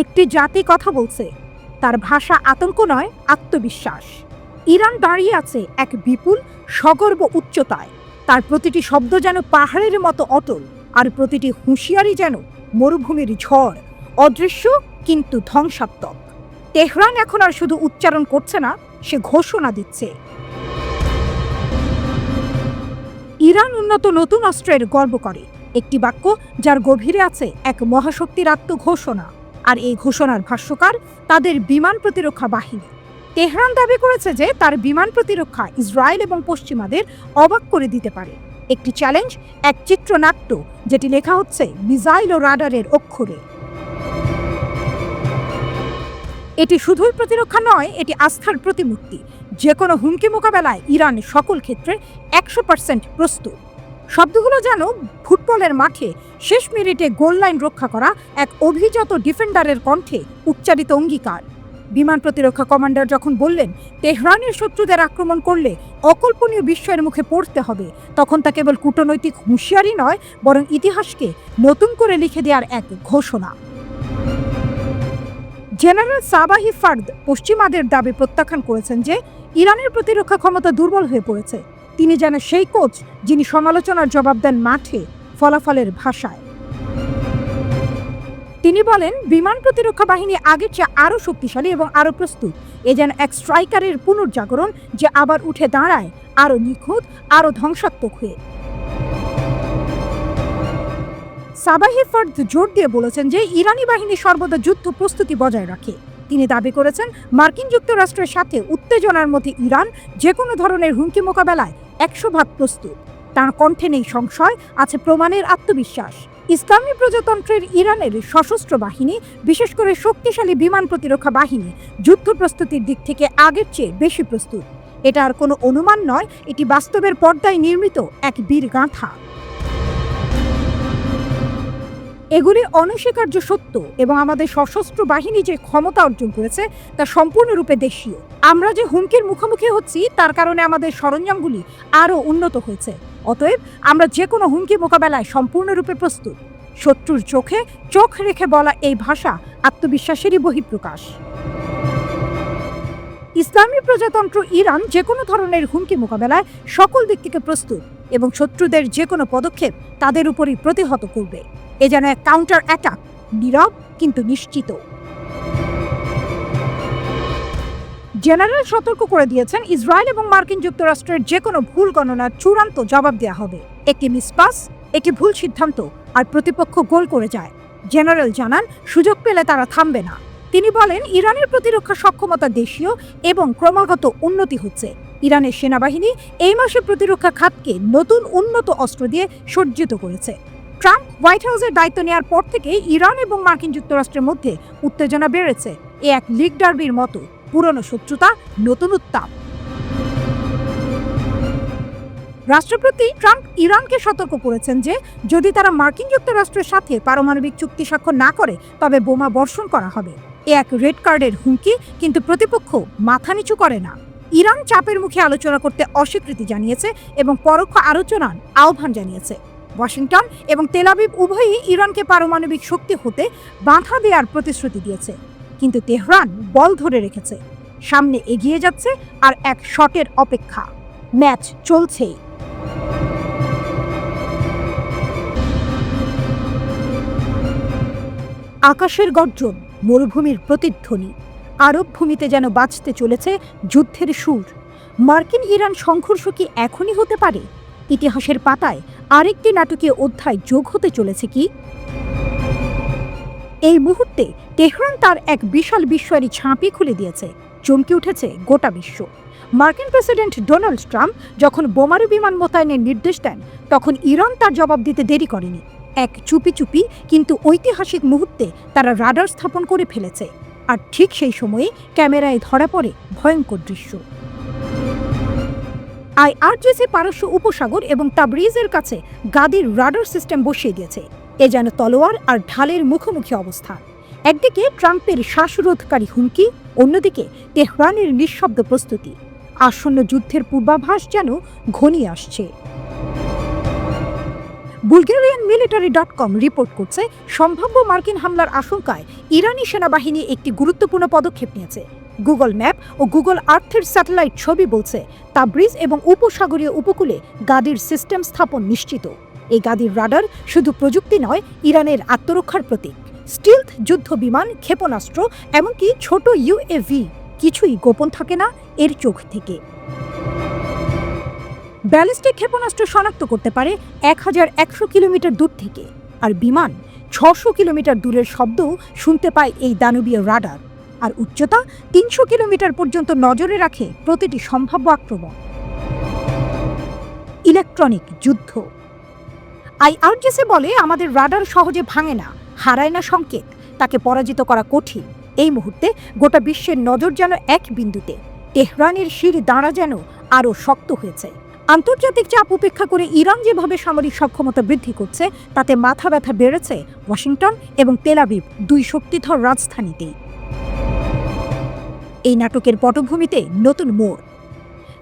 একটি জাতি কথা বলছে, তার ভাষা আতঙ্ক নয়, আত্মবিশ্বাস। ইরান দাঁড়িয়ে আছে এক বিপুল সগর্ব উচ্চতায়। তার প্রতিটি শব্দ যেন পাহাড়ের মতো অটল, আর প্রতিটি হুঁশিয়ারি যেন মরুভূমির ঝড়, অদৃশ্য কিন্তু ধ্বংসাত্মক। তেহরান এখন আর শুধু উচ্চারণ করছে না, সে ঘোষণা দিচ্ছে। ইরান উন্নত নতুন অস্ত্রের গর্ব করে, একটি বাক্য যার গভীরে আছে এক মহাশক্তির আত্মঘোষণা। আর এই ঘোষণার ভাষ্যকার তাদের বিমান প্রতিরক্ষা বাহিনী। তেহরান দাবি করেছে যে তার বিমান প্রতিরক্ষা ইসরায়েল এবং পশ্চিমাদের অবাক করে দিতে পারে। একটি চ্যালেঞ্জ, এক চিত্রনাট্য যেটি লেখা হচ্ছে মিসাইল ও রাডারের অক্ষরে। এটি শুধুই প্রতিরক্ষা নয়, এটি আস্থার প্রতিমূর্তি। যে কোনো হুমকি মোকাবেলায় ইরান সকল ক্ষেত্রে 100% প্রস্তুত। শব্দগুলো যেন ফুটবলের মাঠে শেষ মিনিটে গোল লাইন রক্ষা করা এক অভিজাত ডিফেন্ডারের কণ্ঠে উচ্চারিত অঙ্গীকার। বিমান প্রতিরক্ষা কমান্ডার যখন বললেন তেহরানের শত্রুদের আক্রমণ করলে অকল্পনীয় বিস্ময়ের মুখে পড়তে হবে, তখন তা কেবল কূটনৈতিক হুঁশিয়ারি নয়, বরং ইতিহাসকে নতুন করে লিখে দেওয়ার এক ঘোষণা। জেনারেল সাবাহি ফার্দ পশ্চিমাদের দাবি প্রত্যাখ্যান করেছেন যে ইরানের প্রতিরক্ষা ক্ষমতা দুর্বল হয়ে পড়েছে। তিনি যেন সেই কোচ যিনি সমালোচনার জবাব দেন মাঠে, ফলাফলের ভাষায়। তিনি বলেন বিমান প্রতিরক্ষা বাহিনী আগের চেয়ে আরও শক্তিশালী এবং আরও প্রস্তুত। এ যেন এক স্ট্রাইকারের পুনর্জাগরণ, যে আবার উঠে দাঁড়ায় আরও নিখুঁত, আরও ধ্বংসাত্মক হয়ে। সাবাহি ফার্দ জোর দিয়ে বলেছেন যে ইরানি বাহিনী সর্বদা যুদ্ধ প্রস্তুতি বজায় রাখে। তিনি দাবি করেছেন মার্কিন যুক্তরাষ্ট্রের সাথে উত্তেজনার মধ্যে ইরান যে কোনো ধরনের হুমকি মোকাবেলায় 100% প্রস্তুত। তার কণ্ঠে নেই সংশয়, আছে প্রমাণের আত্মবিশ্বাস। ইসলামী প্রজাতন্ত্রের ইরানের সশস্ত্র বাহিনী, বিশেষ করে শক্তিশালী বিমান প্রতিরক্ষা বাহিনী, যুদ্ধ প্রস্তুতির দিক থেকে আগের চেয়ে বেশি প্রস্তুত। এটা আর কোনো অনুমান নয়, এটি বাস্তবের পর্দায় নির্মিত এক বীর গাঁথা। এগুলি অনস্বীকার্য সত্য, এবং আমাদের সশস্ত্র বাহিনী যে ক্ষমতা অর্জন করেছে তা সম্পূর্ণরূপে দেশীয়। আমরা যে হুমকির মুখোমুখি হচ্ছি তার কারণে আমাদের সরঞ্জামগুলি আরও উন্নত হয়েছে। অতএব আমরা যে কোনো হুমকি মোকাবেলায় সম্পূর্ণরূপে প্রস্তুত। শত্রুর চোখে চোখ রেখে বলা এই ভাষা আত্মবিশ্বাসেরই বহিঃপ্রকাশ। ইসলামী প্রজাতন্ত্র ইরান যে কোনো ধরনের হুমকি মোকাবেলায় সকল দিক থেকে প্রস্তুত, এবং শত্রুদের যে কোনো পদক্ষেপ তাদের উপরই প্রতিহত করবে। এ যেন এক কাউন্টার অ্যাটাক, নীরব কিন্তু নিশ্চিত। জেনারেল সতর্ক করে দিয়েছেন ইসরায়েল এবং মার্কিন যুক্তরাষ্ট্রের যে কোনো ভুল গণনার চূড়ান্ত জবাব দেওয়া হবে। একটি মিসপাস, একটি ভুল সিদ্ধান্ত, আর প্রতিপক্ষ গোল করে যায়। জেনারেল জানান সুযোগ পেলে তারা থামবে না। তিনি বলেন ইরানের প্রতিরক্ষা সক্ষমতা দেশীয় এবং ক্রমাগত উন্নতি হচ্ছে। ইরানের সেনাবাহিনী এই মাসে প্রতিরক্ষা খাতকে নতুন উন্নত অস্ত্র দিয়ে সজ্জিত করেছে। ট্রাম্প হোয়াইট হাউসের দায়িত্ব নেওয়ার পর থেকে ইরান এবং মার্কিন যুক্তরাষ্ট্রের মধ্যে উত্তেজনা বেড়েছে। এ এক লিগ ডার্বির মতো, পুরনো শত্রুতা, নতুন উত্তাপ। রাষ্ট্রপতি ট্রাম্প ইরানকে সতর্ক করেছেন যে যদি তারা মার্কিন যুক্তরাষ্ট্রের সাথে পারমাণবিক চুক্তি স্বাক্ষর না করে তবে বোমা বর্ষণ করা হবে। এ এক রেড কার্ডের হুমকি, কিন্তু প্রতিপক্ষ মাথা নিচু করে না। ইরান চাপের মুখে আলোচনা করতে অস্বীকৃতি জানিয়েছে এবং পরোক্ষ আলোচনার আহ্বান জানিয়েছে। ওয়াশিংটন এবং তেল আবিব উভয়ই ইরানকে পারমাণবিক শক্তি হতে বাধা দেওয়ার প্রতিশ্রুতি দিয়েছে, কিন্তু তেহরান বল ধরে রেখেছে, সামনে এগিয়ে যাচ্ছে আর এক শটের অপেক্ষা। ম্যাচ চলছেই। আকাশের গর্জন, মরুভূমির প্রতিধ্বনি, আরব ভূমিতে যেন বাজতে চলেছে যুদ্ধের সুর। মার্কিন ইরান সংঘর্ষ কি এখনই হতে পারে? ইতিহাসের পাতায় আরেকটি নাটকীয় অধ্যায় যোগ হতে চলেছে কি? এই মুহূর্তে তেহরান তার এক বিশাল বিস্ময়ের ঝাঁপি খুলে দিয়েছে। চমকে উঠেছে গোটা বিশ্ব। মার্কিন প্রেসিডেন্ট ডোনাল্ড ট্রাম্প যখন বোমারু বিমান মোতায়েনের নির্দেশ দেন, তখন ইরান তার জবাব দিতে দেরি করেনি। এক চুপি চুপি কিন্তু ঐতিহাসিক মুহূর্তে তারা রাডার স্থাপন করে ফেলেছে। আর ঠিক সেই সময়ে ক্যামেরায় ধরা পড়ে ভয়ঙ্কর দৃশ্য। IRGC পারস্য উপসাগর এবং তাবরিজের কাছে গাদির রাডার সিস্টেম বসিয়ে দিয়েছে। এ যেন তলোয়ার আর ঢালের মুখোমুখি অবস্থা। একদিকে ট্রাম্পের শ্বাসরোধকারী হুমকি, অন্যদিকে তেহরানের নিঃশব্দ প্রস্তুতি। আসন্ন যুদ্ধের পূর্বাভাস যেন ঘনিয়ে আসছে। বুলগেরিয়ান military.com রিপোর্ট করছে সম্ভাব্য মার্কিন হামলার আশঙ্কায় ইরানি সেনাবাহিনী একটি গুরুত্বপূর্ণ পদক্ষেপ নিয়েছে। গুগল ম্যাপ ও গুগল আর্থের স্যাটেলাইট ছবি বলছে তাবরিজ এবং উপসাগরীয় উপকূলে গাদির সিস্টেম স্থাপন নিশ্চিত। এই গাদির রাডার শুধু প্রযুক্তি নয়, ইরানের আত্মরক্ষার প্রতীক। স্টিলথ যুদ্ধ বিমান, ক্ষেপণাস্ত্র, এমনকি ছোট UAV কিছুই গোপন থাকে না এর চোখ থেকে। ব্যালিস্টিক ক্ষেপণাস্ত্র শনাক্ত করতে পারে 1100 কিলোমিটার দূর থেকে, আর বিমান 600 কিলোমিটার দূরের শব্দও শুনতে পায় এই দানবীয় রাডার। আর উচ্চতা 300 কিলোমিটার পর্যন্ত নজরে রাখে প্রতিটি সম্ভাব্য আক্রমণ। ইলেকট্রনিক যুদ্ধ। IRGC বলে আমাদের রাডার সহজে ভাঙে না, হারায় না সংকেত, তাকে পরাজিত করা কঠিন। এই মুহূর্তে গোটা বিশ্বের নজর যেন এক বিন্দুতে। তেহরানের শির দাঁড়া যেন আরও শক্ত হয়েছে। আন্তর্জাতিক চাপ উপেক্ষা করে ইরান যেভাবে সামরিক সক্ষমতা বৃদ্ধি করছে, তাতে মাথা ব্যথা বেড়েছে ওয়াশিংটন এবং তেল আবিব, দুই শক্তিধর রাজধানীতেই। এই নাটকের পটভূমিতে নতুন মোড়।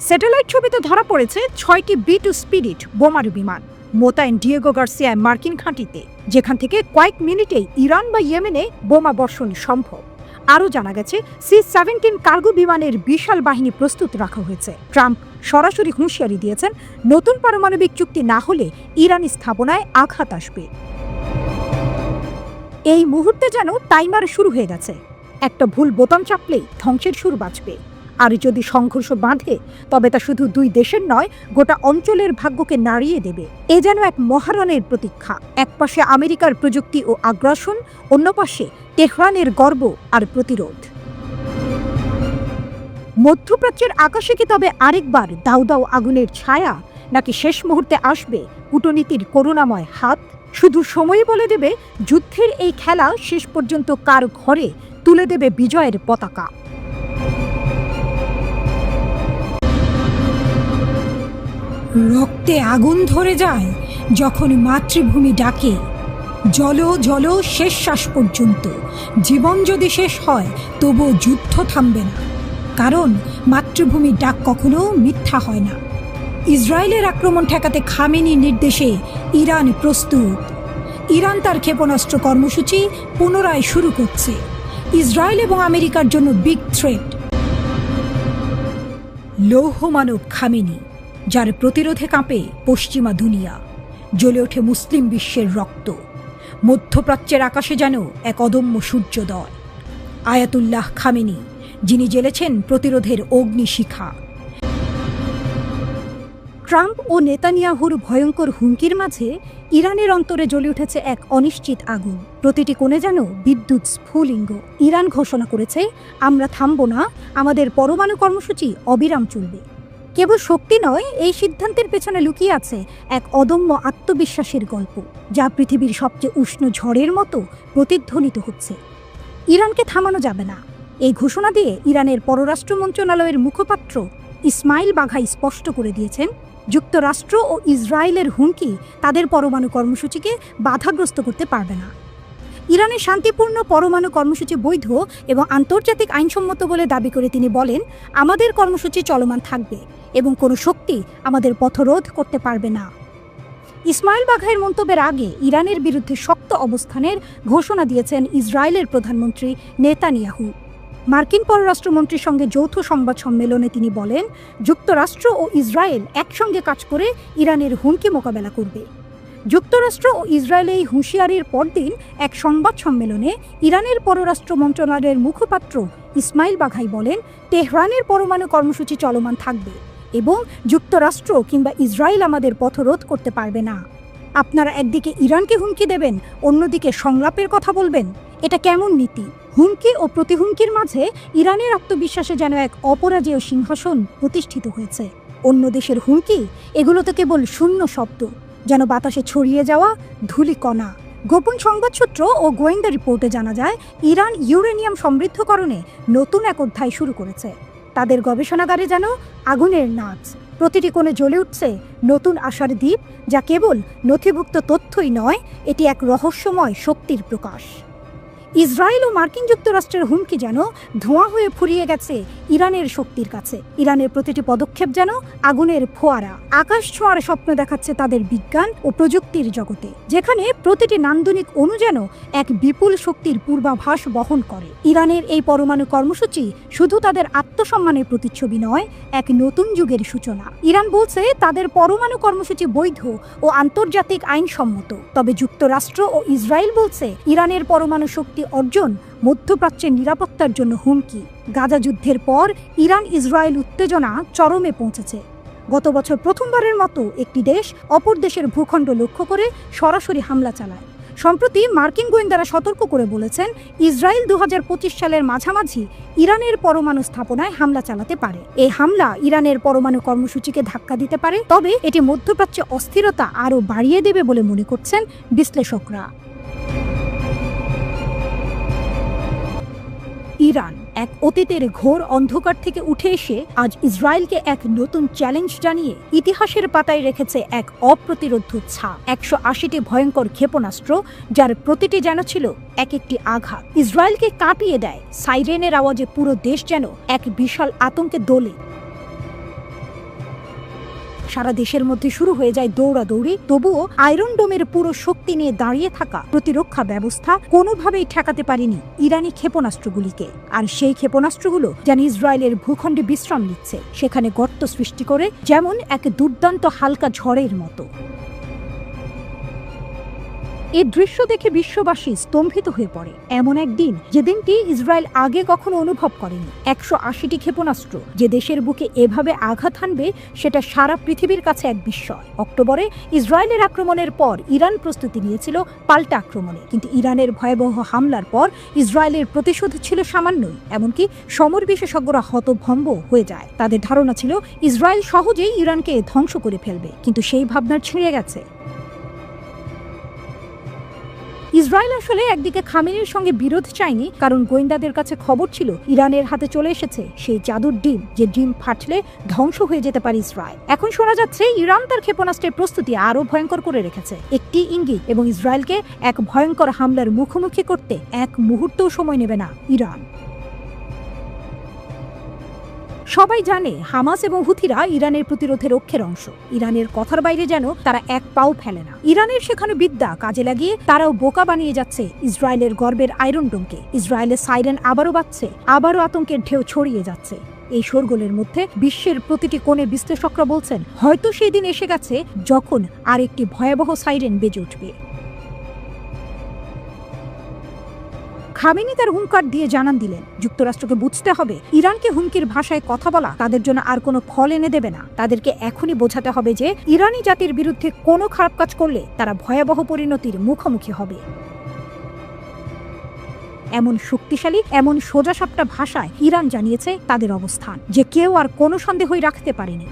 স্যাটেলাইট ছবিতে ধরা পড়েছে 6টি B-2 স্পিরিট বোমারু বিমান মোতায়েন ডিয়েগো গার্সিয়ায় মার্কিন ঘাঁটিতে, যেখান থেকে কয়েক মিনিটেই ইরান বা ইয়েমেনে বোমা বর্ষণ সম্ভব। আরও জানা গেছে C-17 কার্গো বিমানের বিশাল বাহিনী প্রস্তুত রাখা হয়েছে। ট্রাম্প সরাসরি হুঁশিয়ারি দিয়েছেন, নতুন পারমাণবিক চুক্তি না হলে ইরানি স্থাপনায় আঘাত আসবে। এই মুহূর্তে যেন টাইমার শুরু হয়ে গেছে। একটা ভুল বোতাম চাপলেই ধ্বংসের সুর বাজবে। আর যদি সংঘর্ষ বাঁধে, তবে তা শুধু দুই দেশের নয়, গোটা অঞ্চলের ভাগ্যকে নাড়িয়ে দেবে। এ যেন এক মহারণের প্রতীক্ষা। এক পাশে আমেরিকার প্রযুক্তি ও আগ্রাসন, অন্য পাশে তেহরানের গর্ব আর প্রতিরোধ। মধ্যপ্রাচ্যের আকাশে কি তবে আরেকবার দাউ দাউ আগুনের ছায়া, নাকি শেষ মুহূর্তে আসবে কূটনীতির করুণাময় হাত? শুধু সময় বলে দেবে যুদ্ধের এই খেলা শেষ পর্যন্ত কার ঘরে তুলে দেবে বিজয়ের পতাকা। রক্তে আগুন ধরে যায় যখন মাতৃভূমি ডাকে। জলো জলো শেষ শ্বাস পর্যন্ত। জীবন যদি শেষ হয়, তবুও যুদ্ধ থামবে না, কারণ মাতৃভূমির ডাক কখনো মিথ্যা হয় না। ইসরায়েলের আক্রমণ ঠেকাতে খামেনির নির্দেশে ইরান প্রস্তুত। ইরান তার ক্ষেপণাস্ত্র কর্মসূচি পুনরায় শুরু করছে। ইসরায়েল এবং আমেরিকার জন্য বিগ থ্রেট। লৌহমানব খামেনি, যার প্রতিরোধে কাঁপে পশ্চিমা দুনিয়া, জ্বলে ওঠে মুসলিম বিশ্বের রক্ত। মধ্যপ্রাচ্যের আকাশে যেন এক অদম্য সূর্যোদয়। আয়াতুল্লাহ খামেনি, যিনি জ্বেলেছেন প্রতিরোধের অগ্নিশিখা। ট্রাম্প ও নেতানিয়াহুর ভয়ঙ্কর হুমকির মাঝে ইরানের অন্তরে জ্বলে উঠেছে এক অনিশ্চিত আগুন। প্রতিটি কোণে যেন বিদ্যুৎ স্ফুলিঙ্গ। ইরান ঘোষণা করেছে, আমরা থামব না, আমাদের পরমাণু কর্মসূচি অবিরাম চলবে। কেবল শক্তি নয়, এই সিদ্ধান্তের পেছনে লুকিয়ে আছে এক অদম্য আত্মবিশ্বাসের গল্প, যা পৃথিবীর সবচেয়ে উষ্ণ ঝড়ের মতো প্রতিধ্বনিত হচ্ছে। ইরানকে থামানো যাবে না, এই ঘোষণা দিয়ে ইরানের পররাষ্ট্র মন্ত্রণালয়ের মুখপাত্র ইসমাইল বাঘাই স্পষ্ট করে দিয়েছেন, যুক্তরাষ্ট্র ও ইসরায়েলের হুমকি তাদের পরমাণু কর্মসূচিকে বাধাগ্রস্ত করতে পারবে না। ইরানের শান্তিপূর্ণ পরমাণু কর্মসূচি বৈধ এবং আন্তর্জাতিক আইনসম্মত বলে দাবি করে তিনি বলেন, আমাদের কর্মসূচি চলমান থাকবে এবং কোনো শক্তি আমাদের পথরোধ করতে পারবে না। ইসমাইল বাঘাইয়ের মন্তব্যের আগে ইরানের বিরুদ্ধে শক্ত অবস্থানের ঘোষণা দিয়েছেন ইসরায়েলের প্রধানমন্ত্রী নেতানিয়াহু। মার্কিন পররাষ্ট্রমন্ত্রীর সঙ্গে যৌথ সংবাদ সম্মেলনে তিনি বলেন, যুক্তরাষ্ট্র ও ইসরায়েল একসঙ্গে কাজ করে ইরানের হুমকি মোকাবেলা করবে। যুক্তরাষ্ট্র ও ইসরায়েল এই হুঁশিয়ারির পরদিন এক সংবাদ সম্মেলনে ইরানের পররাষ্ট্র মন্ত্রণালয়ের মুখপাত্র ইসমাইল বাঘাই বলেন, তেহরানের পরমাণু কর্মসূচি চলমান থাকবে এবং যুক্তরাষ্ট্র কিংবা ইসরায়েল আমাদের পথরোধ করতে পারবে না। আপনারা একদিকে ইরানকে হুমকি দেবেন, অন্যদিকে সংলাপের কথা বলবেন, এটা কেমন নীতি? হুমকি ও প্রতিহুমকির মাঝে ইরানের আত্মবিশ্বাসে যেন এক অপরাজেয় সিংহাসন প্রতিষ্ঠিত হয়েছে। অন্য দেশের হুমকি, এগুলো তো কেবল শূন্য শব্দ, যেন বাতাসে ছড়িয়ে যাওয়া ধূলিকণা। গোপন সংবাদসূত্র ও গোয়েন্দা রিপোর্টে জানা যায়, ইরান ইউরেনিয়াম সমৃদ্ধকরণে নতুন এক অধ্যায় শুরু করেছে। তাদের গবেষণাগারে যেন আগুনের নাচ। প্রতিটি কোণে জ্বলে উঠছে নতুন আশার দ্বীপ, যা কেবল নথিভুক্ত তথ্যই নয়, এটি এক রহস্যময় শক্তির প্রকাশ। ইসরায়েল ও মার্কিন যুক্তরাষ্ট্রের হুমকি যেন ধোঁয়া হয়ে ফুরিয়ে গেছে ইরানের শক্তির কাছে। ইরানের প্রতিটি পদক্ষেপ যেন আগুনের ফোয়ারা। আকাশ ছোঁয়ার স্বপ্ন দেখাচ্ছে তাদের বিজ্ঞান ও প্রযুক্তির জগতে, যেখানে প্রতিটি নান্দনিক অণু যেন এক বিপুল শক্তির পূর্বাভাস বহন করে। ইরানের এই পরমাণু কর্মসূচি শুধু তাদের আত্মসম্মানের প্রতিচ্ছবি নয়, এক নতুন যুগের সূচনা। ইরান বলছে তাদের পরমাণু কর্মসূচি বৈধ ও আন্তর্জাতিক আইনসম্মত। তবে যুক্তরাষ্ট্র ও ইসরায়েল বলছে ইরানের পরমাণু শক্তি অর্জন মধ্যপ্রাচ্যের নিরাপত্তার জন্য হুমকি। গাজা যুদ্ধের পর ইরান ইসরায়েল উত্তেজনা চরমে পৌঁছেছে। গত বছর প্রথমবারের মতো একটি দেশ অপর দেশের ভূখণ্ড লক্ষ্য করে সরাসরি হামলা চালায়। সম্প্রতি মার্কিন গোয়েন্দারা সতর্ক করে বলেছেন ইসরায়েল 2025 সালের মাঝামাঝি ইরানের পরমাণু স্থাপনায় হামলা চালাতে পারে। এই হামলা ইরানের পরমাণু কর্মসূচিকে ধাক্কা দিতে পারে, তবে এটি মধ্যপ্রাচ্যে অস্থিরতা আরও বাড়িয়ে দেবে বলে মনে করছেন বিশ্লেষকরা। ইরান এক অতীতের ঘোর অন্ধকার থেকে উঠে এসে আজ ইসরায়েলকে এক নতুন চ্যালেঞ্জ জানিয়ে ইতিহাসের পাতায় রেখেছে এক অপ্রতিরোধ্য ছাপ। 180টি ভয়ঙ্কর ক্ষেপণাস্ত্র, যার প্রতিটি যেন ছিল এক একটি আঘাত। ইসরায়েলকে কাঁপিয়ে দেয়। সাইরেনের আওয়াজে পুরো দেশ যেন এক বিশাল আতঙ্কে দোলে। সারা দেশের মধ্যে শুরু হয়ে যায় দৌড়াদৌড়ি। তবুও আয়রন ডোমের পুরো শক্তি নিয়ে দাঁড়িয়ে থাকা প্রতিরক্ষা ব্যবস্থা কোনোভাবেই ঠেকাতে পারেনি ইরানি ক্ষেপণাস্ত্রগুলিকে। আর সেই ক্ষেপণাস্ত্রগুলো যেন ইসরায়েলের ভূখণ্ডে বিশ্রাম নিচ্ছে, সেখানে গর্ত সৃষ্টি করে, যেমন এক দুর্দান্ত হালকা ঝড়ের মতো। এই দৃশ্য দেখে বিশ্ববাসী স্তম্ভিত হয়ে পড়ে। এমন একদিন, যে দিনটি ইসরায়েল আগে কখনো অনুভব করেনি। 180টি ক্ষেপণাস্ত্র যে দেশের বুকে এভাবে আঘাত হানবে, সেটা সারা পৃথিবীর কাছে এক বিস্ময়। অক্টোবরে ইসরায়েলের আক্রমণের পর ইরান প্রস্তুতি নিয়েছিল পাল্টা আক্রমণে, কিন্তু ইরানের ভয়াবহ হামলার পর ইসরায়েলের প্রতিশোধ ছিল সামান্যই। এমনকি সমর বিশেষজ্ঞরা হতভম্ব হয়ে যায়। তাদের ধারণা ছিল ইসরায়েল সহজেই ইরানকে ধ্বংস করে ফেলবে, কিন্তু সেই ভাবনা ছিঁড়ে গেছে। ইসরায়েল আসলে একদিকে খামেনির সঙ্গে বিরোধ চায়নি, কারণ গোয়েন্দাদের কাছে খবর ছিল ইরানের হাতে চলে এসেছে সেই জাদুর ডিম, যে ডিম ফাটলে ধ্বংস হয়ে যেতে পারে ইসরায়েল। এখন শোনা যাচ্ছে ইরান তার ক্ষেপণাস্ত্রের প্রস্তুতি আরও ভয়ঙ্কর করে রেখেছে। একটি ইঙ্গিত এবং ইসরায়েলকে এক ভয়ঙ্কর হামলার মুখোমুখি করতে এক মুহূর্তও সময় নেবে না ইরান। সবাই জানে হামাস এবং হুথিরা ইরানের প্রতিরোধের অক্ষের অংশ। ইরানের কথার বাইরে যেন তারা এক পাও ফেলে না। ইরানের শেখানো বিদ্যা কাজে লাগিয়ে তারাও বোকা বানিয়ে যাচ্ছে ইসরায়েলের গর্বের আয়রন ডোমকে। ইসরায়েলের সাইরেন আবারও বাজছে, আবারও আতঙ্কের ঢেউ ছড়িয়ে যাচ্ছে। এই শোরগোলের মধ্যে বিশ্বের প্রতিটি কোণে বিশ্লেষকরা বলছেন হয়তো সেই দিন এসে গেছে যখন আরেকটি ভয়াবহ সাইরেন বেজে উঠবে। খামেনি তার হুঙ্কার দিয়ে জানান দিলেন, যুক্তরাষ্ট্রকে বুঝতে হবে ইরানকে হুমকির ভাষায় কথা বলা তাদের জন্য আর কোনো ফল এনে দেবে না। তাদেরকে এখনই বোঝাতে হবে যে ইরানি জাতির বিরুদ্ধে কোনো খারাপ কাজ করলে তারা ভয়াবহ পরিণতির মুখোমুখি হবে। এমন শক্তিশালী, এমন সোজাসাপটা ভাষায় ইরান জানিয়েছে তাদের অবস্থান, যে কেউ আর কোনো সন্দেহই রাখতে পারেনি।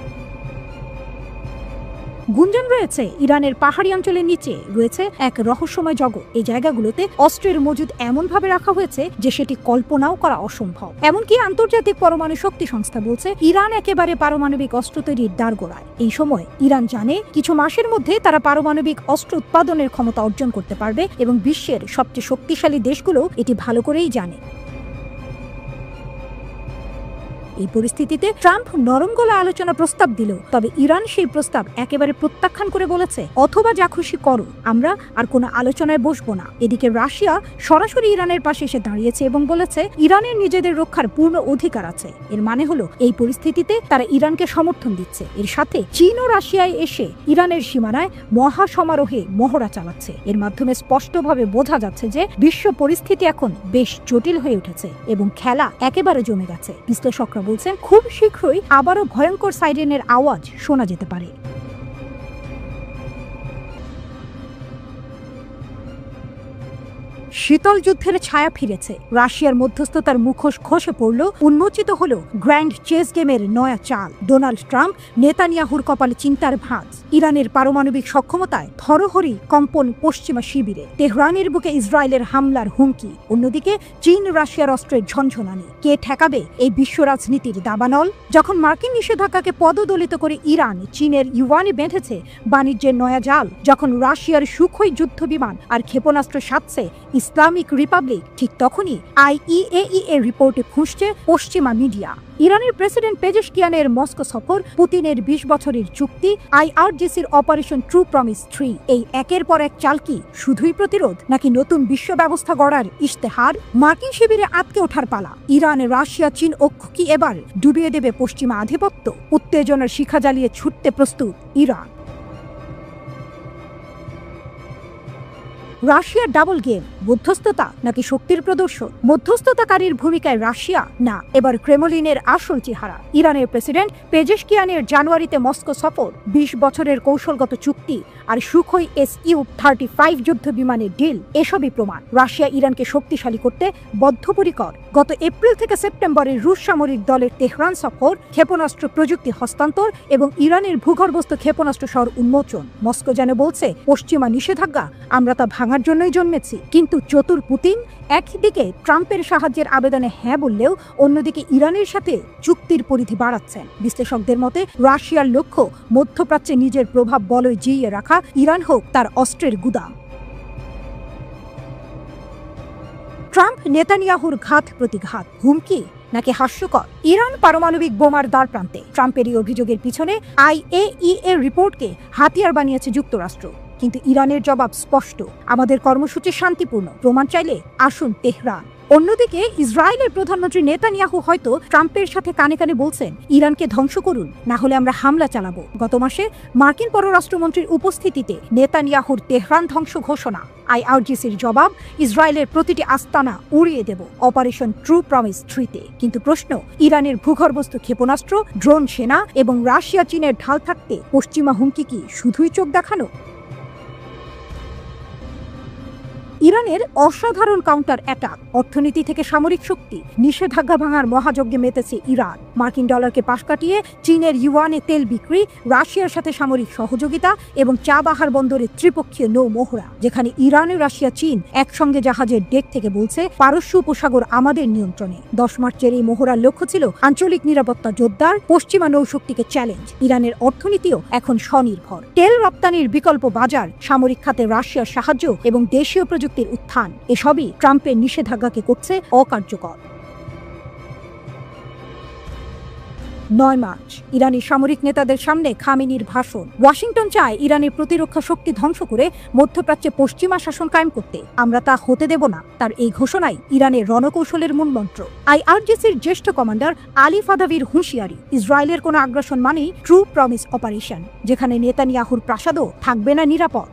গুঞ্জন রয়েছে ইরানের পাহাড়ি অঞ্চলের নিচে রয়েছে এক রহস্যময় জগৎ। এই জায়গাগুলোতে অস্ত্রের মজুদ এমনভাবে রাখা হয়েছে যে সেটি কল্পনাও করা অসম্ভব। এমনকি আন্তর্জাতিক পরমাণু শক্তি সংস্থা বলছে ইরান একেবারে পারমাণবিক অস্ত্র তৈরির দ্বারগোড়ায়। এই সময় ইরান জানে কিছু মাসের মধ্যে তারা পারমাণবিক অস্ত্র উৎপাদনের ক্ষমতা অর্জন করতে পারবে, এবং বিশ্বের সবচেয়ে শক্তিশালী দেশগুলো এটি ভালো করেই জানে। এই পরিস্থিতিতে ট্রাম্প নরম গলা আলোচনা প্রস্তাব দিল, তবে ইরান সেই প্রস্তাব একেবারে প্রত্যাখ্যান করে বলেছে অথবা যা খুশি করো, আমরা আর কোনো আলোচনায় বসবো না। এদিকে রাশিয়া সরাসরি ইরানের পাশে এসে দাঁড়িয়েছে এবং বলেছে ইরানের নিজেদের রক্ষার পূর্ণ অধিকার আছে। এর মানে হলো এই পরিস্থিতিতে তারা ইরানকে সমর্থন দিচ্ছে। এর সাথে চীন ও রাশিয়ায় এসে ইরানের সীমানায় মহা সমারোহে মহড়া চালাচ্ছে। এর মাধ্যমে স্পষ্টভাবে বোঝা যাচ্ছে যে বিশ্ব পরিস্থিতি এখন বেশ জটিল হয়ে উঠেছে এবং খেলা একেবারে জমে গেছে। বিশ্লেষকরা বলছেন খুব শীঘ্রই আবারও ভয়ঙ্কর সাইরেনের আওয়াজ শোনা যেতে পারে। শীতল যুদ্ধের ছায়া ফিরেছে। রাশিয়ার মধ্যস্থতার মুখোশ খসে পড়ল, উন্মোচিত হলো গ্র্যান্ড চেস গেমের নয়া চাল। ডোনাল্ড ট্রাম্প নেতানিয়াহুর কপালে চিন্তার ভাঁজ। ইরানের পারমাণবিক সক্ষমতায় থরহরি কম্পন পশ্চিমা শিবিরে। তেহরানের বুকে ইসরায়েলের হামলার হুমকি। অন্যদিকে চীন রাশিয়ার অস্ত্রের ঝনঝনানি। কে ঠেকাবে এই বিশ্ব রাজনীতির দাবানল? যখন মার্কিন নিষেধাজ্ঞাকে পদদলিত করে ইরান চীনের ইউয়ানে বেঁধেছে বাণিজ্যের নয়া জাল, যখন রাশিয়ার সুখোই যুদ্ধ বিমান আর ক্ষেপণাস্ত্র সাজছে ইসলামিক রিপাবলিক, ঠিক তখনই IAEA রিপোর্টে ফুঁসছে পশ্চিমা মিডিয়া। ইরানের প্রেসিডেন্ট পেজেশকিয়ানের মস্কো সফর, পুতিনের 20 বছরের চুক্তি, IRGCর অপারেশন ট্রু প্রমিস 3, এই একের পর এক চাল কি শুধুই প্রতিরোধ নাকি নতুন বিশ্ব ব্যবস্থা গড়ার ইশতেহার? মার্কিন শিবিরে আটকে ওঠার পালা। ইরান, রাশিয়া, চীন ঐক্য কি এবার ডুবিয়ে দেবে পশ্চিমা আধিপত্য? উত্তেজনার শিখা জ্বালিয়ে ছুটতে প্রস্তুত ইরান। রাশিয়ার ডাবল গেম, মধ্যস্থতা নাকি শক্তির প্রদর্শন? মধ্যস্থতাকারীর ভূমিকায় রাশিয়া, না এবার ক্রেমলিনের আসল চেহারা। ইরানের প্রেসিডেন্ট পেজেশকিয়ানের জানুয়ারিতে মস্কো সফর, 20 বছরের কৌশলগত চুক্তি আর সুখোই Su-35 যুদ্ধ বিমানের ডিল, এসবই প্রমাণ রাশিয়া ইরানকে শক্তিশালী করতে বদ্ধপরিকর। গত এপ্রিল থেকে সেপ্টেম্বরে রুশ সামরিক দলের তেহরান সফর, ক্ষেপণাস্ত্র প্রযুক্তি হস্তান্তর এবং ইরানের ভূগর্ভস্থ ক্ষেপণাস্ত্র শহর উন্মোচন। মস্কো যেন বলছে, পশ্চিমা নিষেধাজ্ঞা, আমরা তা ভাঙার জন্যই জন্মেছি। কিন্তু চতুর পুতিন একদিকে ট্রাম্পের সাহায্যের আবেদনে হ্যাঁ বললেও অন্যদিকে ইরানের সাথে চুক্তির পরিধি বাড়াচ্ছেন। বিশ্লেষকদের মতে রাশিয়ার লক্ষ্য মধ্যপ্রাচ্যে নিজের প্রভাব বলয় জিইয়ে রাখা, ইরান হোক তার অস্ত্রের গুদাম। ট্রাম্প নেতানিয়াহুর ঘাত প্রতিঘাত, হুমকি নাকি হাস্যকর? ইরান পারমাণবিক বোমার দ্বার প্রান্তে। ট্রাম্পের এই অভিযোগের পিছনে IAEA রিপোর্টকে হাতিয়ার বানিয়েছে যুক্তরাষ্ট্র। কিন্তু ইরানের জবাব স্পষ্ট, আমাদের কর্মসূচি শান্তিপূর্ণ, প্রমাণ চাইলে আসুন তেহরান। অন্যদিকে ইসরায়েলের প্রধানমন্ত্রী নেতানিয়াহু হয়তো ট্রাম্পের সাথে কানে কানে বলছেন, ইরানকে ধ্বংস করুন, না হলে আমরা হামলা চালাবো। গত মাসে মার্কিন পররাষ্ট্রমন্ত্রীর উপস্থিতিতে নেতানিয়াহুর তেহরান ধ্বংস ঘোষণা, IRGCর জবাব, ইসরায়েলের প্রতিটি আস্তানা উড়িয়ে দেব অপারেশন ট্রু প্রমিস 3-তে। কিন্তু প্রশ্ন, ইরানের ভূগর্ভস্থ ক্ষেপণাস্ত্র, ড্রোন সেনা এবং রাশিয়া চীনের ঢাল থাকতে পশ্চিমা হুমকি কি শুধুই চোখ দেখানো? ইরানের অসাধারণ কাউন্টার অ্যাটাক, অর্থনীতি থেকে সামরিক শক্তি, নিষেধাজ্ঞা ভাঙার মহাযজ্ঞে মেতেছে ইরান। মার্কিন ডলারকে পাশ কাটিয়ে চীনের ইউয়ানে তেল বিক্রি, রাশিয়ার সাথে সামরিক সহযোগিতা এবং চাবাহার বন্দরে ত্রিপক্ষীয় নৌ মহড়া, যেখানে ইরান, রাশিয়া, চীন একসঙ্গে জাহাজের ডেক থেকে বলছে, পারস্য উপসাগর আমাদের নিয়ন্ত্রণে। 10 মার্চের এই মহড়ার লক্ষ্য ছিল আঞ্চলিক নিরাপত্তা জোরদার, পশ্চিমা নৌশক্তিকে চ্যালেঞ্জ। ইরানের অর্থনীতিও এখন স্বনির্ভর, তেল রপ্তানির বিকল্প বাজার, সামরিক খাতে রাশিয়ার সাহায্য এবং দেশীয় প্রযুক্তির উত্থান, এসবই ট্রাম্পের নিষেধাজ্ঞাকে করছে অকার্যকর। 9 মার্চ ইরানি সামরিক নেতাদের সামনে খামেনির ভাষণ। ওয়াশিংটন চায় ইরানের প্রতিরক্ষা শক্তি ধ্বংস করে মধ্যপ্রাচ্যে পশ্চিমা শাসন কায়েম করতে, আমরা তা হতে দেব না। তার এই ঘোষণায় ইরানের রণকৌশলের মূলমন্ত্র। IRGCর জ্যেষ্ঠ কমান্ডার আলী ফাদাভির হুঁশিয়ারি, ইসরায়েলের কোনো আগ্রাসন মানেই ট্রু প্রমিস অপারেশন, যেখানে নেতানিয়াহুর প্রাসাদও থাকবে না নিরাপদ।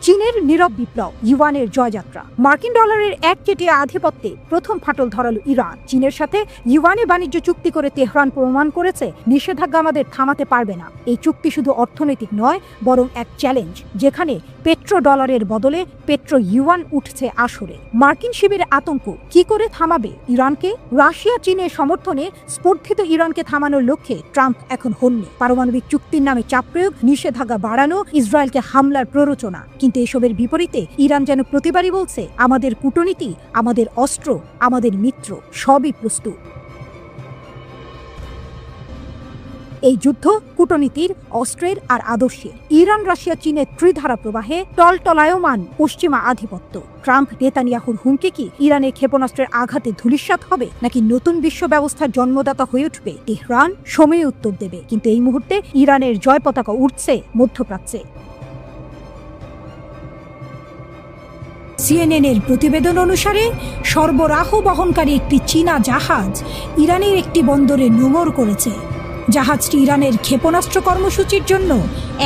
চীনের নীরব বিপ্লব, ইউয়ানের জয়যাত্রা। মার্কিন ডলারের একচেটিয়া আধিপত্যে প্রথম ফাটল ধরালো ইরান। চীনের সাথে ইউয়ানে বাণিজ্য চুক্তি করে তেহরান প্রমাণ করেছে, নিষেধাজ্ঞা আমাদের থামাতে পারবে না। এই চুক্তি শুধু অর্থনৈতিক নয়, বরং এক চ্যালেঞ্জ, যেখানে পেট্রো ডলারের বদলে পেট্রো ইউয়ান উঠছে আসরে। মার্কিন শিবিরে আতঙ্ক, কি করে থামাবে ইরানকে? রাশিয়া চীনের সমর্থনে স্পর্ধিত ইরানকে থামানোর লক্ষ্যে ট্রাম্প এখন হন্যে। পারমাণবিক চুক্তির নামে চাপ প্রয়োগ, নিষেধাজ্ঞা বাড়ানো, ইসরায়েলকে হামলার প্ররোচনা। কিন্তু এসবের বিপরীতে ইরান যেন প্রতিবারই বলছে, আমাদের কূটনীতি, আমাদের অস্ত্র, আমাদের মিত্র, সবই প্রস্তুত। এই যুদ্ধ কূটনীতির, অস্ত্রের আর আদর্শের। ইরান, রাশিয়া, চীনের ত্রিধারা প্রবাহে টলটলায়মান পশ্চিমা আধিপত্য। ট্রাম্প নেতানিয়াহুর হুমকি কি ইরানের ক্ষেপণাস্ত্রের আঘাতে ধূলিসাৎ হবে, নাকি নতুন বিশ্ব ব্যবস্থার জন্মদাতা হয়ে উঠবে? তেহরান সময়ে উত্তর দেবে। কিন্তু এই মুহূর্তে ইরানের জয় পতাকা উঠছে মধ্যপ্রাচ্যে। সিএনএনের প্রতিবেদন অনুসারে সরবরাহ বহনকারী একটি চীনা জাহাজ ইরানের একটি বন্দরে নোঙর করেছে। জাহাজটি ইরানের ক্ষেপণাস্ত্র কর্মসূচির জন্য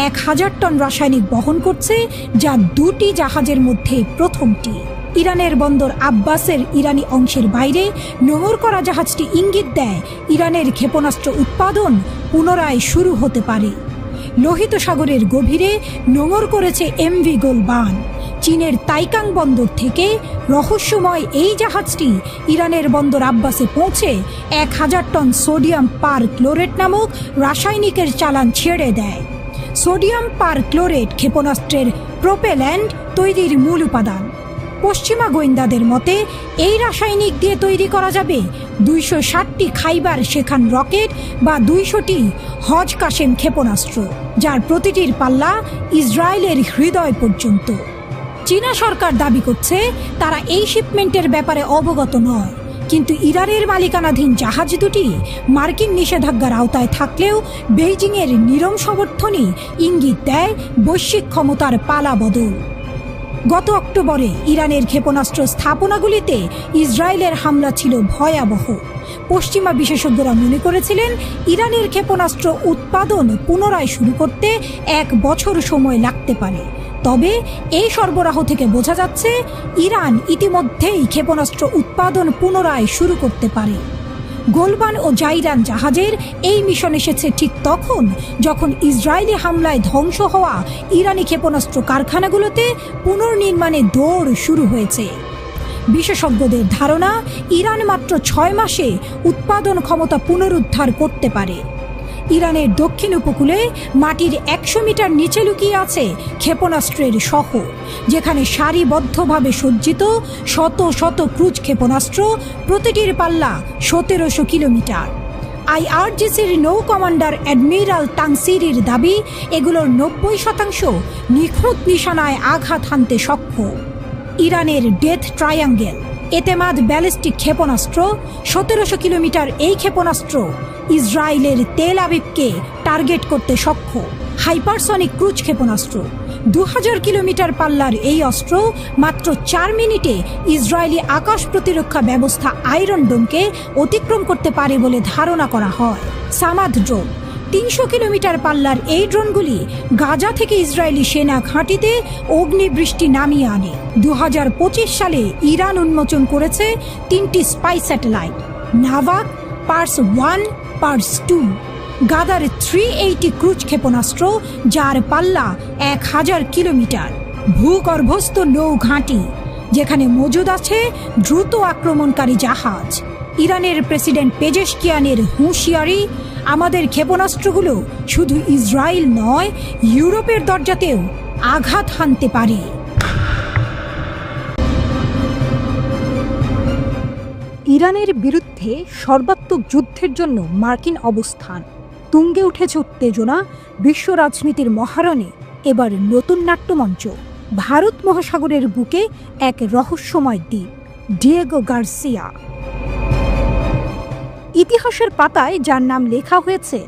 1000 টন রাসায়নিক বহন করছে, যা 2টি জাহাজের মধ্যে প্রথমটি। ইরানের বন্দর আব্বাসের ইরানি অংশের বাইরে নোঙর করা জাহাজটি ইঙ্গিত দেয়, ইরানের ক্ষেপণাস্ত্র উৎপাদন পুনরায় শুরু হতে পারে। লোহিত সাগরের গভীরে নোঙর করেছে MV গোলবান। চীনের তাইকাং বন্দর থেকে রহস্যময় এই জাহাজটি ইরানের বন্দর আব্বাসে পৌঁছে 1000 টন সোডিয়াম পার ক্লোরেট নামক রাসায়নিকের চালান ছেড়ে দেয়। সোডিয়াম পার ক্লোরেট ক্ষেপণাস্ত্রের প্রোপেল্যান্ট তৈরির মূল উপাদান। পশ্চিমা গোয়েন্দাদের মতে এই রাসায়নিক দিয়ে তৈরি করা যাবে 260টি খাইবার শেখান রকেট বা 200টি হজ কাশেম ক্ষেপণাস্ত্র। যার প্রতিটির পাল্লা ইসরায়েলের হৃদয় পর্যন্ত। চীনা সরকার দাবি করছে তারা এই শিপমেন্টের ব্যাপারে অবগত নয়, কিন্তু ইরানের মালিকানাধীন জাহাজ দুটি মার্কিন নিষেধাজ্ঞার আওতায় থাকলেও বেইজিংয়ের নীরব সমর্থনই ইঙ্গিত দেয় বৈশ্বিক ক্ষমতার পালা বদল। গত অক্টোবরে ইরানের ক্ষেপণাস্ত্র স্থাপনাগুলিতে ইসরায়েলের হামলা ছিল ভয়াবহ। পশ্চিমা বিশেষজ্ঞরা মনে করেছিলেন ইরানের ক্ষেপণাস্ত্র উৎপাদন পুনরায় শুরু করতে 1 বছর সময় লাগতে পারে। তবে এই সরবরাহ থেকে বোঝা যাচ্ছে ইরান ইতিমধ্যেই ক্ষেপণাস্ত্র উৎপাদন পুনরায় শুরু করতে পারে। গোলবান ও জাইরান জাহাজের এই মিশন এসেছে ঠিক তখন যখন ইসরায়েলি হামলায় ধ্বংস হওয়া ইরানি ক্ষেপণাস্ত্র কারখানাগুলোতে পুনর্নির্মাণে দৌড় শুরু হয়েছে। বিশেষজ্ঞদের ধারণা ইরান মাত্র 6 মাসে উৎপাদন ক্ষমতা পুনরুদ্ধার করতে পারে। ইরানের দক্ষিণ উপকূলে মাটির 100 মিটার নিচে লুকিয়ে আছে ক্ষেপণাস্ত্রের শহর, যেখানে সারিবদ্ধভাবে সজ্জিত শত শত ক্রুজ ক্ষেপণাস্ত্র, প্রতিটির পাল্লা 1700 কিলোমিটার। আইআরজিসির নৌ কমান্ডার অ্যাডমিরাল তাংসিরির দাবি, এগুলোর 90% নিখুঁত নিশানায় আঘাত হানতে সক্ষম। ইরানের ডেথ ট্রায়াঙ্গেল এতেমাদ ব্যালিস্টিক ক্ষেপণাস্ত্র 1700 কিলোমিটার এই ক্ষেপণাস্ত্র ইসরায়েলের তেল আবিবকে টার্গেট করতে সক্ষম। হাইপারসনিক ক্রুজ ক্ষেপণাস্ত্র 2000 কিলোমিটার পাল্লার এই অস্ত্র মাত্র 4 মিনিটে ইসরায়েলি আকাশ প্রতিরক্ষা ব্যবস্থা আয়রন ডোমকে অতিক্রম করতে পারে বলে ধারণা করা হয়। সামাদ ড্রোন 300 কিলোমিটার পাল্লার এই ড্রোনগুলি গাজা থেকে ইসরায়েলি সেনা ঘাঁটিতে অগ্নিবৃষ্টি নামিয়ে আনে। 2025 সালে ইরান উন্মোচন করেছে 3টি স্পাই স্যাটেলাইট, নাভাক, পার্স 1, পার্স 2, গাদার 380 ক্রুজ ক্ষেপণাস্ত্র, যার পাল্লা 1000 কিলোমিটার, ভূগর্ভস্থ নৌ ঘাঁটি যেখানে মজুদ আছে দ্রুত আক্রমণকারী জাহাজ। ইরানের প্রেসিডেন্ট পেজেশকিয়ানের হুঁশিয়ারি, আমাদের ক্ষেপণাস্ত্রগুলো শুধু ইসরায়েল নয়, ইউরোপের দরজাতেও আঘাত হানতে পারে। ইরানের বিরুদ্ধে সর্বাত্মক যুদ্ধের জন্য মার্কিন অবস্থান, তুঙ্গে উঠেছে উত্তেজনা, বিশ্ব রাজনীতির মহারণে এবার নতুন নাট্যমঞ্চ। ভারত মহাসাগরের বুকে এক রহস্যময় দ্বীপ, ডিয়েগো গার্সিয়া। ইতিহাসের পাতায় যার নাম লেখা হয়েছে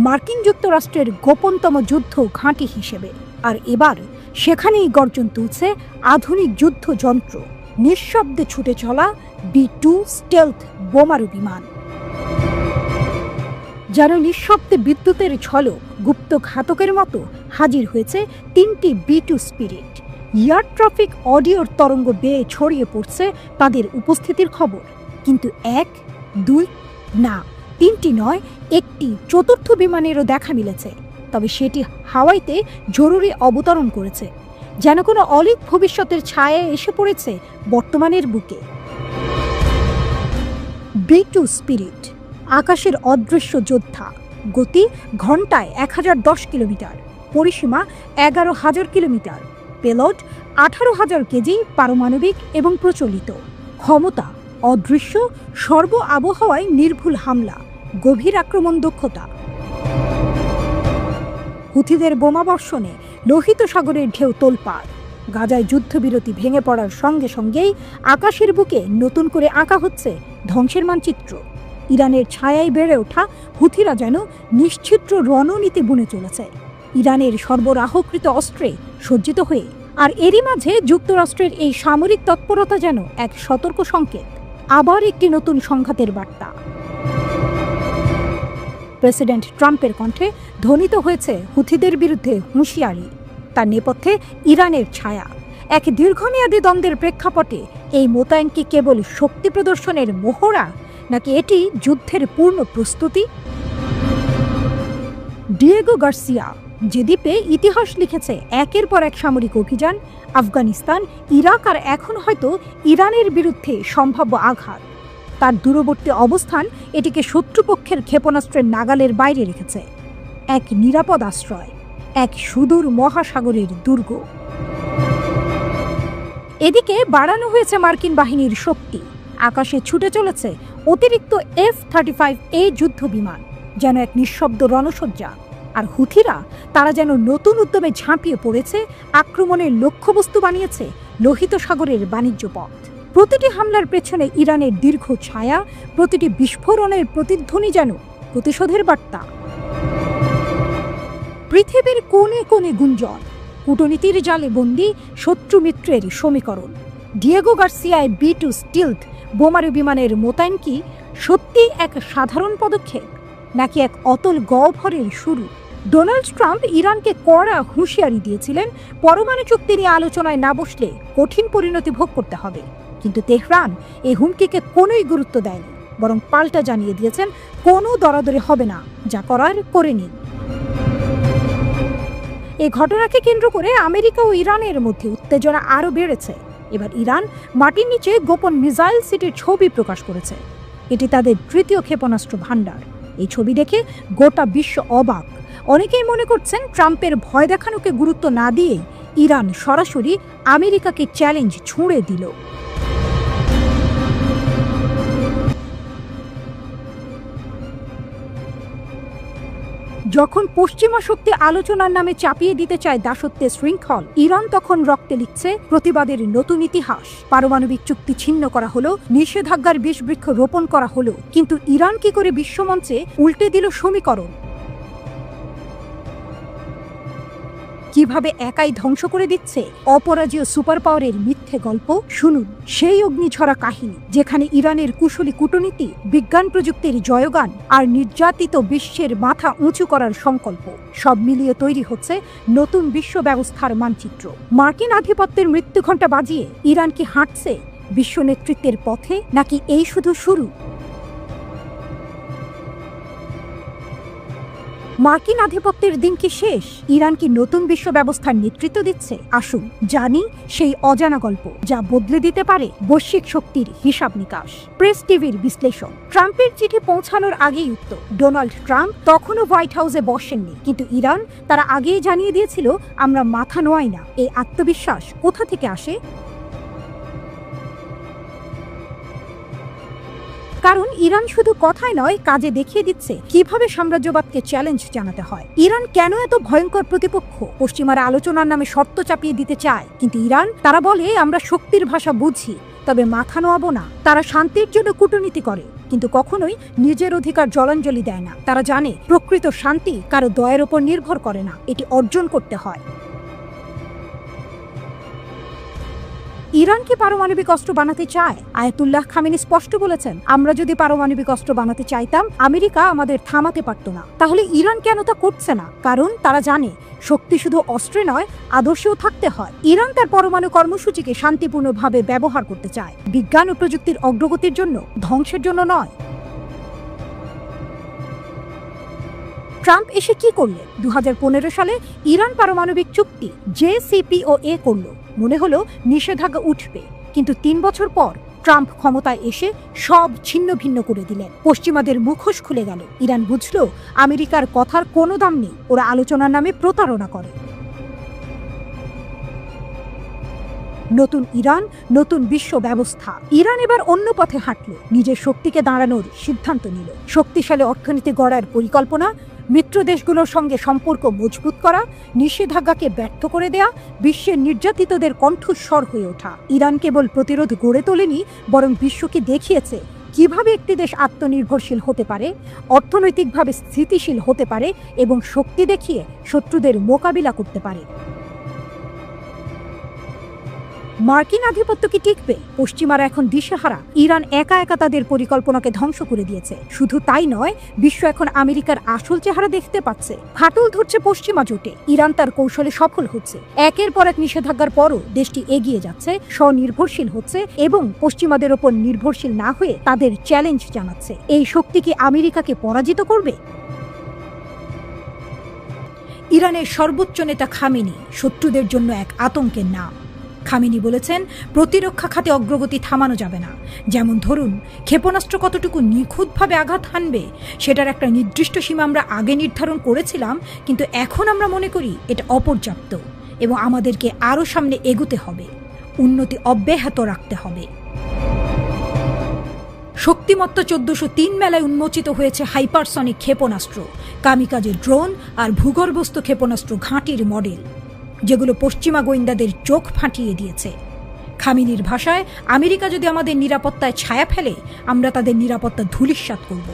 মার্কিন যুক্তরাষ্ট্রের গোপনতম যুদ্ধ ঘাঁটি হিসেবে, আর এবার সেখানেই গর্জন তুলছে আধুনিক যুদ্ধযন্ত্র, নিঃশব্দে ছুটে চলা B-2 স্টেলথ বোমারু বিমান। যেন নিঃশব্দে বিদ্যুতের ঝলক গুপ্ত ঘাতকের মতো হাজির হয়েছে 3টি B-2 স্পিরিট। এয়ার ট্রাফিক অডিওর তরঙ্গ বেয়ে ছড়িয়ে পড়ছে তাদের উপস্থিতির খবর, কিন্তু 1, 2, না 3টি নয়, একটি চতুর্থ বিমানেরও দেখা মিলেছে। তবে সেটি হাওয়াইতে জরুরি অবতরণ করেছে, যেন কোনো অলিক ভবিষ্যতের ছায়ায় এসে পড়েছে বর্তমানের বুকে। B-2 স্পিরিট আকাশের অদৃশ্য যোদ্ধা, গতি ঘন্টায় 1010 কিলোমিটার, পরিসীমা 11,000 কিলোমিটার, পেলোড 18,000 কেজি, পারমাণবিক এবং প্রচলিত, ক্ষমতা অদৃশ্য, সর্ব আবহাওয়ায় নির্ভুল হামলা, গভীর আক্রমণ দক্ষতা। হুথিদের বোমাবর্ষণে লোহিত সাগরের ঢেউ তোলপাড়। গাজায় যুদ্ধবিরতি ভেঙে পড়ার সঙ্গে সঙ্গেই আকাশের বুকে নতুন করে আঁকা হচ্ছে ধ্বংসের মানচিত্র। ইরানের ছায়ায় বেড়ে ওঠা হুথিরা যেন নিশ্চিদ্র রণনীতি বুনে চলেছে, ইরানের সরবরাহকৃত অস্ত্রে সজ্জিত হয়ে। আর এরই মাঝে যুক্তরাষ্ট্রের এই সামরিক তৎপরতা যেন এক সতর্ক সংকেত, আবার একটি নতুন সংঘাতের বার্তা। প্রেসিডেন্ট ট্রাম্পের কণ্ঠে ধ্বনিত হয়েছে হুথিদের বিরুদ্ধে হুঁশিয়ারি, তার নেপথ্যে ইরানের ছায়া। এক দীর্ঘমেয়াদী দ্বন্দ্বের প্রেক্ষাপটে এই মোতায়েন কি কেবল শক্তি প্রদর্শনের মোহরা, নাকি এটি যুদ্ধের পূর্ণ প্রস্তুতি? ডিয়েগো গার্সিয়া যে দ্বীপে ইতিহাস লিখেছে একের পর এক সামরিক অভিযান, আফগানিস্তান, ইরাক আর এখন হয়তো ইরানের বিরুদ্ধে সম্ভাব্য আঘাত, তার দূরবর্তী অবস্থান এটিকে শত্রুপক্ষের ক্ষেপণাস্ত্রের নাগালের বাইরে রেখেছে। এক নিরাপদ আশ্রয়, এক সুদূর মহাসাগরের দুর্গ। এদিকে বাড়ানো হয়েছে মার্কিন বাহিনীর শক্তি, আকাশে ছুটে চলেছে অতিরিক্ত F-35A যুদ্ধ বিমান, যেন এক নিঃশব্দ রণসজ্জা। আর হুথিরা তারা যেন নতুন উদ্যমে ঝাঁপিয়ে পড়েছে, আক্রমণের লক্ষ্যবস্তু বানিয়েছে লোহিত সাগরের বাণিজ্য পথ। প্রতিটি হামলার পেছনে ইরানের দীর্ঘ ছায়া, প্রতিটি বিস্ফোরণের প্রতিধ্বনি যেন প্রতিশোধের বার্তা। পৃথিবীর কোণে কোণে গুঞ্জন, কূটনীতির জালে বন্দী শত্রু মিত্রের সমীকরণ। ডিয়েগো গার্সিয়ায় B-2 স্টিলথ বোমারু বিমানের মোতায়েন কি সত্যি এক সাধারণ পদক্ষেপ, নাকি এক অতল গহ্বরের শুরু? ডোনাল্ড ট্রাম্প ইরানকে কড়া হুঁশিয়ারি দিয়েছিলেন, পরমাণু চুক্তি নিয়ে আলোচনায় না বসলে কঠিন পরিণতি ভোগ করতে হবে। কিন্তু তেহরান এই হুমকিকে কোনোই গুরুত্ব দেয়নি, বরং পাল্টা জানিয়ে দিয়েছেন কোনো দরাদরি হবে না, যা করার করে নিন। এই ঘটনাকে কেন্দ্র করে আমেরিকা ও ইরানের মধ্যে উত্তেজনা আরও বেড়েছে। এবার ইরান মাটির নিচে গোপন মিসাইল সিটির ছবি প্রকাশ করেছে। এটি তাদের তৃতীয় ক্ষেপণাস্ত্র ভাণ্ডার। এই ছবি দেখে গোটা বিশ্ব অবাক। অনেকেই মনে করছেন ট্রাম্পের ভয় দেখানোকে গুরুত্ব না দিয়ে ইরান সরাসরি আমেরিকাকে চ্যালেঞ্জ ছুঁড়ে দিল। যখন পশ্চিমা শক্তি আলোচনার নামে চাপিয়ে দিতে চায় দাসত্বের শৃঙ্খল, ইরান তখন রক্তে লিখছে প্রতিবাদের নতুন ইতিহাস। পারমাণবিক চুক্তি ছিন্ন করা হলো, নিষেধাজ্ঞার বিষবৃক্ষ রোপণ করা হলো, কিন্তু ইরান কি করে বিশ্বমঞ্চে উল্টে দিল সমীকরণ? কিভাবে একাই ধ্বংস করে দিচ্ছে অপরাজেয় সুপার পাওয়ারের মিথ্যে গল্প? শুনুন সেই অগ্নিঝরা কাহিনী, যেখানে ইরানের কুশলী কূটনীতি, বিজ্ঞান প্রযুক্তির জয়গান আর নির্যাতিত বিশ্বের মাথা উঁচু করার সংকল্প সব মিলিয়ে তৈরি হচ্ছে নতুন বিশ্ব ব্যবস্থার মানচিত্র। মার্কিন আধিপত্যের মৃত্যুঘণ্টা বাজিয়ে ইরান কি হাঁটছে বিশ্ব নেতৃত্বের পথে, নাকি এই শুধু শুরু? মার্কিন আধিপত্যের দিন কি শেষ? ইরান কি নতুন বিশ্ব ব্যবস্থার নেতৃত্ব দিচ্ছে? আসুন জানি সেই অজানা গল্প, যা বদলে দিতে পারে বৈশ্বিক শক্তির হিসাব নিকাশ। প্রেস টিভির বিশ্লেষণ। ট্রাম্পের চিঠি পৌঁছানোর আগেই উত্তর। ডোনাল্ড ট্রাম্প তখনও হোয়াইট হাউসে বসেননি, কিন্তু ইরান তারা আগেই জানিয়ে দিয়েছিল, আমরা মাথা নোয়াই না। এই আত্মবিশ্বাস কোথা থেকে আসে? কারণ ইরান শুধু কথায় নয়, কাজে দেখিয়ে দিচ্ছে কিভাবে সাম্রাজ্যবাদকে চ্যালেঞ্জ জানাতে হয়। ইরান কেন এত ভয়ঙ্কর প্রতিপক্ষ? পশ্চিমারা আলোচনার নামে শর্ত চাপিয়ে দিতে চায়, কিন্তু ইরান তারা বলে, আমরা শক্তির ভাষা বুঝি, তবে মাথা নোয়াবো না। তারা শান্তির জন্য কূটনীতি করে, কিন্তু কখনোই নিজের অধিকার জলাঞ্জলি দেয় না। তারা জানে প্রকৃত শান্তি কারো দয়ের ওপর নির্ভর করে না, এটি অর্জন করতে হয়। ইরান কি পারমাণবিক অস্ত্র বানাতে চায়? আয়াতুল্লাহ খামেনি স্পষ্ট বলেছেন, আমরা যদি পারমাণবিক অস্ত্র বানাতে চাইতাম, আমেরিকা আমাদের থামাতে পারত না। তাহলে ইরান কেন তা করছে না? কারণ তারা জানে শক্তি শুধু অস্ত্রে নয়, আদর্শেও থাকতে হয়। ইরান তার পরমাণু কর্মসূচিকে শান্তিপূর্ণভাবে ব্যবহার করতে চায়, বিজ্ঞান ও প্রযুক্তির অগ্রগতির জন্য, ধ্বংসের জন্য নয়। ট্রাম্প এসে কি করলেন? 2015 সালে ইরান পারমাণবিক চুক্তি JCPOA করল। মনে হলো নিষেধাজ্ঞা উঠবে, কিন্তু 3 বছর পর ট্রাম্প ক্ষমতায় এসে সব ছিন্ন ভিন্ন করে দিলেন। পশ্চিমাদের মুখোশ খুলে গেল। ইরান বুঝল আমেরিকার কথার কোনো দাম নেই, ওরা আলোচনার নামে প্রতারণা করে। নতুন ইরান, নতুন বিশ্ব ব্যবস্থা। ইরান এবার অন্য পথে হাঁটল, নিজের শক্তিকে দাঁড়ানোর সিদ্ধান্ত নিল। শক্তিশালী অর্থনীতি গড়ার পরিকল্পনা, মিত্র দেশগুলোর সঙ্গে সম্পর্ক মজবুত করা, নিষেধাজ্ঞাকে ব্যর্থ করে দেয়া, বিশ্বের নির্যাতিতদের কণ্ঠস্বর হয়ে ওঠা। ইরান কেবল প্রতিরোধ গড়ে তোলেনি, বরং বিশ্বকে দেখিয়েছে কিভাবে একটি দেশ আত্মনির্ভরশীল হতে পারে, অর্থনৈতিকভাবে স্থিতিশীল হতে পারে এবং শক্তি দেখিয়ে শত্রুদের মোকাবিলা করতে পারে। মার্কিন আধিপত্য কি টিকবে? পশ্চিমারা এখন দিশেহারা। ইরান একা একা তাদের পরিকল্পনাকে ধ্বংস করে দিয়েছে। শুধু তাই নয়, বিশ্ব এখন আমেরিকার আসল চেহারা দেখতে পাচ্ছে। ফাটল ধরছে পশ্চিমা জোটে। ইরান তার কৌশলে সফল হচ্ছে। একের পর এক নিষেধাজ্ঞার পরও দেশটি এগিয়ে যাচ্ছে, স্বনির্ভরশীল হচ্ছে এবং পশ্চিমাদের ওপর নির্ভরশীল না হয়ে তাদের চ্যালেঞ্জ জানাচ্ছে। এই শক্তি কি আমেরিকাকে পরাজিত করবে? ইরানের সর্বোচ্চ নেতা খামেনি শত্রুদের জন্য এক আতঙ্কের নাম। খামেনি বলেছেন, প্রতিরক্ষা খাতে অগ্রগতি থামানো যাবে না। যেমন ধরুন, ক্ষেপণাস্ত্র কতটুকু নিখুঁতভাবে আঘাত হানবে সেটার একটা নির্দিষ্ট সীমা আমরা আগে নির্ধারণ করেছিলাম, কিন্তু এখন আমরা মনে করি এটা অপর্যাপ্ত এবং আমাদেরকে আরও সামনে এগোতে হবে, উন্নতি অব্যাহত রাখতে হবে। শক্তিমত্তা 1403 মেলায় উন্মোচিত হয়েছে হাইপারসনিক ক্ষেপণাস্ত্র, কামিকাজে ড্রোন আর ভূগর্ভস্থ ক্ষেপণাস্ত্র ঘাঁটির মডেল, যেগুলো পশ্চিমা গোয়েন্দাদের চোখ ফাটিয়ে দিয়েছে। খামেনির ভাষায়, আমেরিকা যদি আমাদের নিরাপত্তায় ছায়া ফেলে, আমরা তাদের নিরাপত্তা ধূলিসাৎ করব।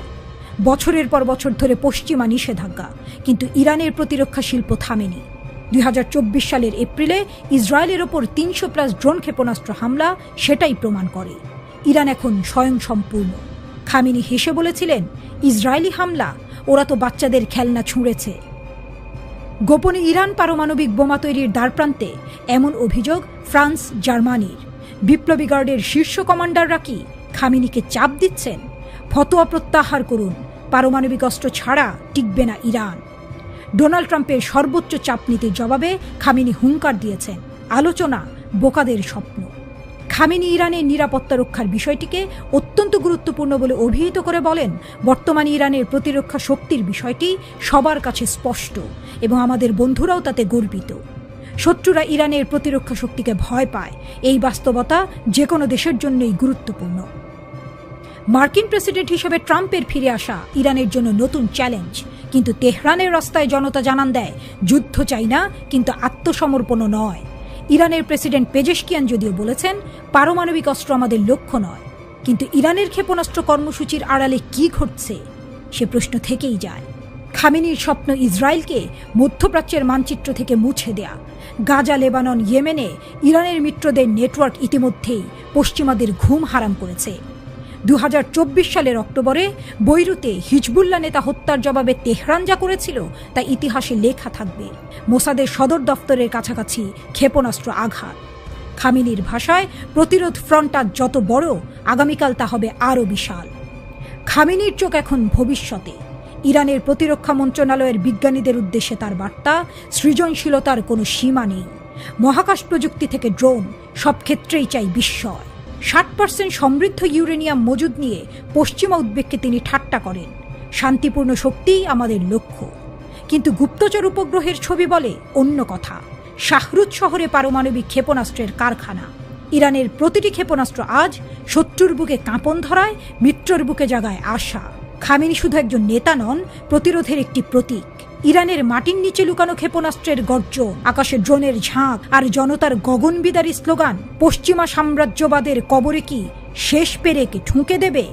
বছরের পর বছর ধরে পশ্চিমা নিষেধাজ্ঞা, কিন্তু ইরানের প্রতিরক্ষা শিল্প থামেনি। 2024 সালের এপ্রিলে ইসরায়েলের ওপর 300+ ড্রোন ক্ষেপণাস্ত্র হামলা সেটাই প্রমাণ করে ইরান এখন স্বয়ংসম্পূর্ণ। খামেনি হেসে বলেছিলেন, ইসরায়েলি হামলা, ওরা তো বাচ্চাদের খেলনা ছুঁড়েছে। গোপনে ইরান পারমাণবিক বোমা তৈরির দ্বারপ্রান্তে, এমন অভিযোগ ফ্রান্স, জার্মানির। বিপ্লবী গার্ডের শীর্ষ কমান্ডাররা কি খামেনিকে চাপ দিচ্ছেন? ফতোয়া প্রত্যাহার করুন, পারমাণবিক অস্ত্র ছাড়া টিকবে না ইরান। ডোনাল্ড ট্রাম্পের সর্বোচ্চ চাপ নীতির জবাবে খামেনি হুঙ্কার দিয়েছেন, আলোচনা বোকাদের স্বপ্ন। খামেনি ইরানের নিরাপত্তা রক্ষার বিষয়টিকে অত্যন্ত গুরুত্বপূর্ণ বলে অভিহিত করে বলেন, বর্তমানে ইরানের প্রতিরক্ষা শক্তির বিষয়টি সবার কাছে স্পষ্ট এবং আমাদের বন্ধুরাও তাতে গর্বিত। শত্রুরা ইরানের প্রতিরক্ষা শক্তিকে ভয় পায়, এই বাস্তবতা যে কোনো দেশের জন্যই গুরুত্বপূর্ণ। মার্কিন প্রেসিডেন্ট হিসেবে ট্রাম্পের ফিরে আসা ইরানের জন্য নতুন চ্যালেঞ্জ, কিন্তু তেহরানের রাস্তায় জনতা জানান দেয়, যুদ্ধ চাই না, কিন্তু আত্মসমর্পণও নয়। ইরানের প্রেসিডেন্ট পেজেশকিয়ান যদিও বলেছেন, পারমাণবিক অস্ত্র আমাদের লক্ষ্য নয়, কিন্তু ইরানের ক্ষেপণাস্ত্র কর্মসূচির আড়ালে কি ঘটছে সে প্রশ্ন থেকেই যায়। খামেনির স্বপ্ন ইসরায়েলকে মধ্যপ্রাচ্যের মানচিত্র থেকে মুছে দেয়া। গাজা, লেবানন, ইয়েমেনে ইরানের মিত্রদের নেটওয়ার্ক ইতিমধ্যেই পশ্চিমাদের ঘুম হারাম করেছে। 2024 সালের অক্টোবরে বৈরুতে হিজবুল্লাহ নেতা হত্যার জবাবে তেহরান যা করেছিল তা ইতিহাসে লেখা থাকবে। মোসাদের সদর দফতরের কাছাকাছি ক্ষেপণাস্ত্র আঘাত। খামেনির ভাষায়, প্রতিরোধ ফ্রন্ট আজ যত বড়, আগামীকাল তা হবে আরও বিশাল। খামেনির চোখ এখন ভবিষ্যতে। ইরানের প্রতিরক্ষা মন্ত্রণালয়ের বিজ্ঞানীদের উদ্দেশ্যে তার বার্তা, সৃজনশীলতার কোনো সীমা নেই। মহাকাশ প্রযুক্তি থেকে ড্রোন, সব ক্ষেত্রেই চাই বিস্ময়। 60% সমৃদ্ধ ইউরেনিয়াম মজুদ নিয়ে পশ্চিমা উদ্বেগকে তিনি ঠাট্টা করেন। শান্তিপূর্ণ শক্তিই আমাদের লক্ষ্য। কিন্তু গুপ্তচর উপগ্রহের ছবি বলে অন্য কথা। শাহরুজ শহরে পারমাণবিক ক্ষেপণাস্ত্রের কারখানা। ইরানের প্রতিটি ক্ষেপণাস্ত্র আজ শত্রুর বুকে কাঁপন ধরায়, মিত্রর বুকে জাগায় আশা। খামেনি শুধু একজন নেতা নন, প্রতিরোধের একটি প্রতীক। ইরানের মাটির নিচে লুকানো ক্ষেপণাস্ত্রের গর্জন, আকাশে ড্রোনের ঝাঁক আর জনতার গগনবিদারী স্লোগান পশ্চিমা সাম্রাজ্যবাদের কবরে কি শেষ পেরেকে ঠুঁকে দেবে?